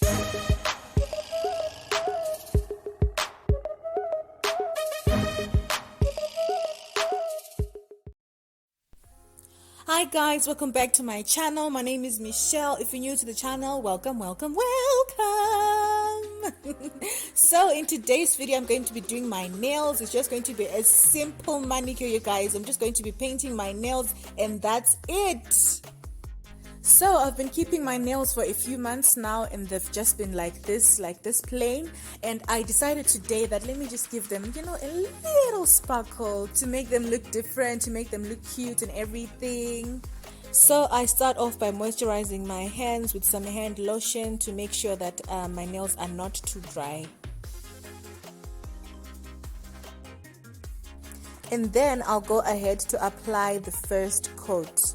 Hi guys, welcome back to my channel. My name is Michelle. If you're new to the channel, welcome. So in today's video, I'm going to be doing my nails. It's just going to be a simple manicure, you guys. I'm just going to be painting my nails and that's it. So I've been keeping my nails for a few months now and they've just been like this plain, and I decided today that let me just give them, a little sparkle to make them look different, to make them look cute and everything. So I start off by moisturizing my hands with some hand lotion to make sure that my nails are not too dry. And then I'll go ahead to apply the first coat.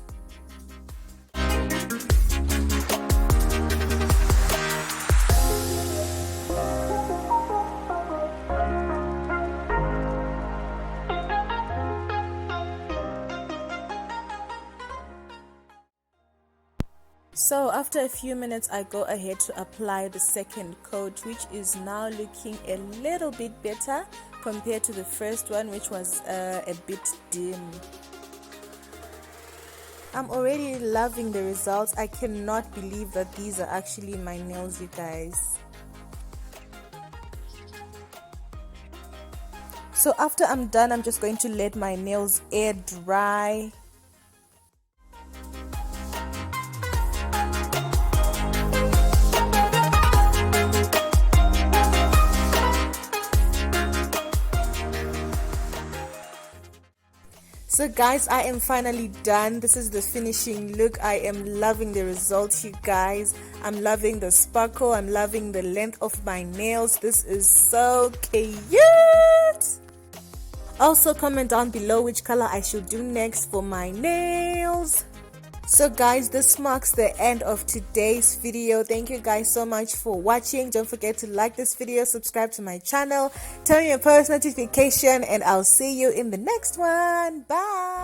So after a few minutes, I go ahead to apply the second coat, which is now looking a little bit better compared to the first one, which was a bit dim. I'm already loving the results. I cannot believe that these are actually my nails, you guys. So after I'm done, I'm just going to let my nails air dry. So guys, I am finally done. This is the finishing look. I am loving the results, you guys. I'm loving the sparkle. I'm loving the length of my nails. This is so cute. Also comment down below which color I should do next for my nails. So guys, this marks the end of today's video. Thank you guys so much for watching. Don't forget to like this video, subscribe to my channel, turn on your post notification, and I'll see you in the next one. Bye.